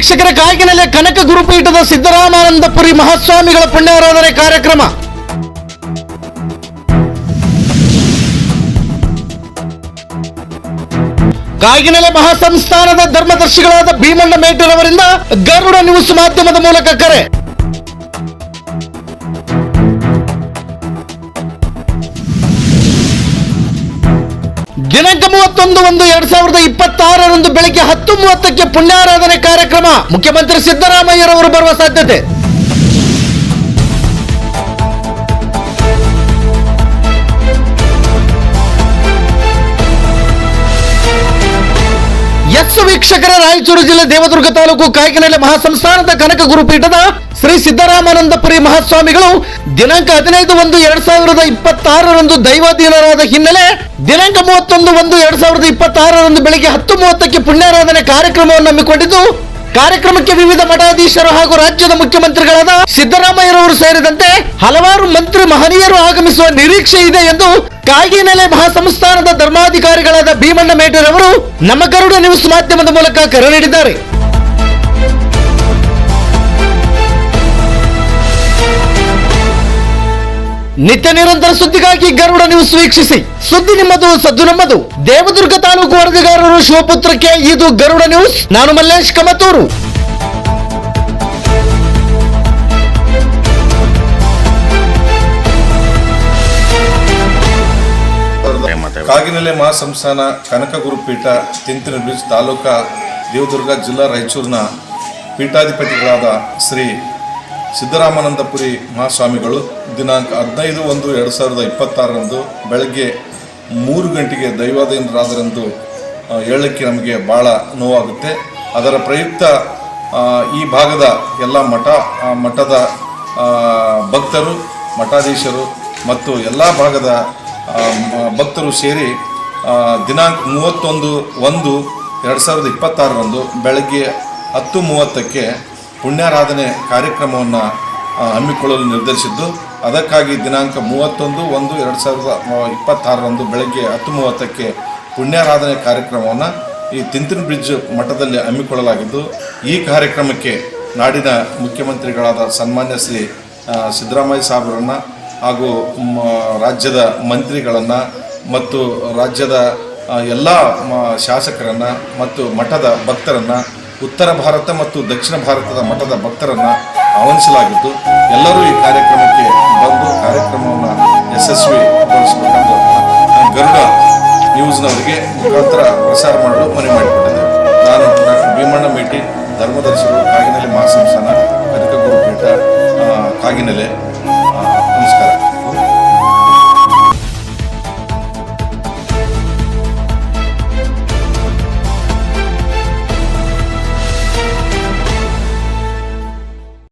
ವೀಕ್ಷಕರ ಕಾಗಿನೆಲೆ ಕನಕ ಗುರುಪೀಠದ ಸಿದ್ದರಾಮಾನಂದಪುರಿ ಮಹಾಸ್ವಾಮಿಗಳ ಪುಣ್ಯಾರಾಧನೆ ಕಾರ್ಯಕ್ರಮ. ಕಾಗಿನೆಲೆ ಮಹಾಸಂಸ್ಥಾನದ ಧರ್ಮದರ್ಶಿಗಳಾದ ಭೀಮಣ್ಣ ಮೇಟರವರಿಂದ ಗರುಡ ನ್ಯೂಸ್ ಮಾಧ್ಯಮದ ಮೂಲಕ ಕರೆ. ದಿನಾಂಕ 31/1/2026 ಬೆಳಗ್ಗೆ 10:30ಕ್ಕೆ ಪುಣ್ಯಾರಾಧನೆ ಕಾರ್ಯಕ್ರಮ. ಮುಖ್ಯಮಂತ್ರಿ ಸಿದ್ದರಾಮಯ್ಯರವರು ಬರುವ ಸಾಧ್ಯತೆ. ವೀಕ್ಷಕರ, ರಾಯಚೂರು ಜಿಲ್ಲೆ ದೇವದುರ್ಗ ತಾಲೂಕು ಕಾಗಿನೆಲೆ ಮಹಾಸಂಸ್ಥಾನದ ಕನಕ ಗುರುಪೀಠದ ಶ್ರೀ ಸಿದ್ದರಾಮಾನಂದಪುರಿ ಮಹಾಸ್ವಾಮಿಗಳು ದಿನಾಂಕ 15/1/2026 ದೈವಾಧೀನರಾದ ಹಿನ್ನೆಲೆ ದಿನಾಂಕ 31/1/2026 ಬೆಳಗ್ಗೆ 10:30ಕ್ಕೆ ಪುಣ್ಯಾರಾಧನೆ ಕಾರ್ಯಕ್ರಮವನ್ನು ಹಮ್ಮಿಕೊಂಡಿದ್ದು, ಕಾರ್ಯಕ್ರಮಕ್ಕೆ ವಿವಿಧ ಮಠಾಧೀಶರು ಹಾಗೂ ರಾಜ್ಯದ ಮುಖ್ಯಮಂತ್ರಿಗಳಾದ ಸಿದ್ದರಾಮಯ್ಯರವರು ಸೇರಿದಂತೆ ಹಲವಾರು ಮಂತ್ರಿ ಮಹನೀಯರು ಆಗಮಿಸುವ ನಿರೀಕ್ಷೆ ಇದೆ ಎಂದು ಕಾಗಿನೆಲೆ ಮಹಾಸಂಸ್ಥಾನದ ಧರ್ಮಾಧಿಕಾರಿಗಳಾದ ಭೀಮಣ್ಣ ಮೇಟರವರು ನಮ್ಮ ಗರುಡ ನ್ಯೂಸ್ ಮಾಧ್ಯಮದ ಮೂಲಕ ಕರೆ ನೀಡಿದ್ದಾರೆ. ನಿತ್ಯ ನಿರಂತರ ಸುದ್ದಿಗಾಗಿ ಗರುಡ ನ್ಯೂಸ್ ವೀಕ್ಷಿಸಿ. ಸುದ್ದಿ ನಿಮ್ಮದು, ಸದ್ದು ನಮ್ಮದು. ದೇವದುರ್ಗ ತಾಲೂಕು ವರದಿಗಾರರು ಶಿವಪುತ್ರಕ್ಕೆ, ಇದು ಗರುಡ ನ್ಯೂಸ್. ನಾನು ಮಲ್ಲೇಶ್ ಕಮತೂರು. ಕಾಗಿನೆಲೆ ಮಹಾಸಂಸ್ಥಾನ ಕನಕ ಗುರುಪೀಠ ತಿಂತಿನ ಬ್ರಿಡ್ಜ್ ತಾಲೂಕಾ ದೇವದುರ್ಗ ಜಿಲ್ಲಾ ರಾಯಚೂರಿನ ಪೀಠಾಧಿಪತಿಗಳಾದ ಶ್ರೀ ಸಿದ್ದರಾಮಾನಂದಪುರಿ ಮಹಾಸ್ವಾಮಿಗಳು ದಿನಾಂಕ 15/1/2026 ಬೆಳಗ್ಗೆ 3 ಗಂಟೆಗೆ ದೈವಾಧೀನರಾದರೆಂದು ಹೇಳಲಿಕ್ಕೆ ನಮಗೆ ಭಾಳ ನೋವಾಗುತ್ತೆ. ಅದರ ಪ್ರಯುಕ್ತ ಈ ಭಾಗದ ಎಲ್ಲ ಮಠದ ಭಕ್ತರು, ಮಠಾಧೀಶರು ಮತ್ತು ಎಲ್ಲ ಭಾಗದ ಭಕ್ತರು ಸೇರಿ ದಿನಾಂಕ 31/1/2026 ಬೆಳಗ್ಗೆ 10:30ಕ್ಕೆ ಪುಣ್ಯಾರಾಧನೆ ಕಾರ್ಯಕ್ರಮವನ್ನು ಹಮ್ಮಿಕೊಳ್ಳಲು ನಿರ್ಧರಿಸಿದ್ದು, ಅದಕ್ಕಾಗಿ ದಿನಾಂಕ 31/1/2026 ಬೆಳಗ್ಗೆ 10:30ಕ್ಕೆ ಪುಣ್ಯಾರಾಧನೆ ಕಾರ್ಯಕ್ರಮವನ್ನು ಈ ತಿಂತಿನ ಬ್ರಿಡ್ಜ್ ಮಠದಲ್ಲಿ ಹಮ್ಮಿಕೊಳ್ಳಲಾಗಿದ್ದು, ಈ ಕಾರ್ಯಕ್ರಮಕ್ಕೆ ನಾಡಿನ ಮುಖ್ಯಮಂತ್ರಿಗಳಾದ ಸನ್ಮಾನ್ಯ ಶ್ರೀ ಸಿದ್ದರಾಮಯ್ಯ ಸಾಹೇಬರನ್ನು ಹಾಗೂ ರಾಜ್ಯದ ಮಂತ್ರಿಗಳನ್ನು ಮತ್ತು ರಾಜ್ಯದ ಎಲ್ಲ ಶಾಸಕರನ್ನು ಮತ್ತು ಮಠದ ಭಕ್ತರನ್ನು, ಉತ್ತರ ಭಾರತ ಮತ್ತು ದಕ್ಷಿಣ ಭಾರತದ ಮಠದ ಭಕ್ತರನ್ನು ಆಹ್ವಾನಿಸಲಾಗಿದ್ದು, ಎಲ್ಲರೂ ಈ ಕಾರ್ಯಕ್ರಮಕ್ಕೆ ಬಂದು ಕಾರ್ಯಕ್ರಮವನ್ನು ಯಶಸ್ವಿಗೊಳಿಸಬೇಕೆಂದು ಗರುಡ ನ್ಯೂಸ್ನವರಿಗೆ ಮುಖಾಂತರ ಪ್ರಸಾರ ಮಾಡಲು ಮನವಿ ಮಾಡಿಕೊಂಡಿದ್ದೇವೆ. ನಾನು ಡಾಕ್ಟರ್ ಭೀಮಣ್ಣ ಮೇಟಿ, ಧರ್ಮದರ್ಶಿಗಳು, ಕಾಗಿನೆಲೆ ಮಹಾಸಂಸ್ಥಾನ ಕನಕ ಗುರುಪೀಠ ಕಾಗಿನೆಲೆ.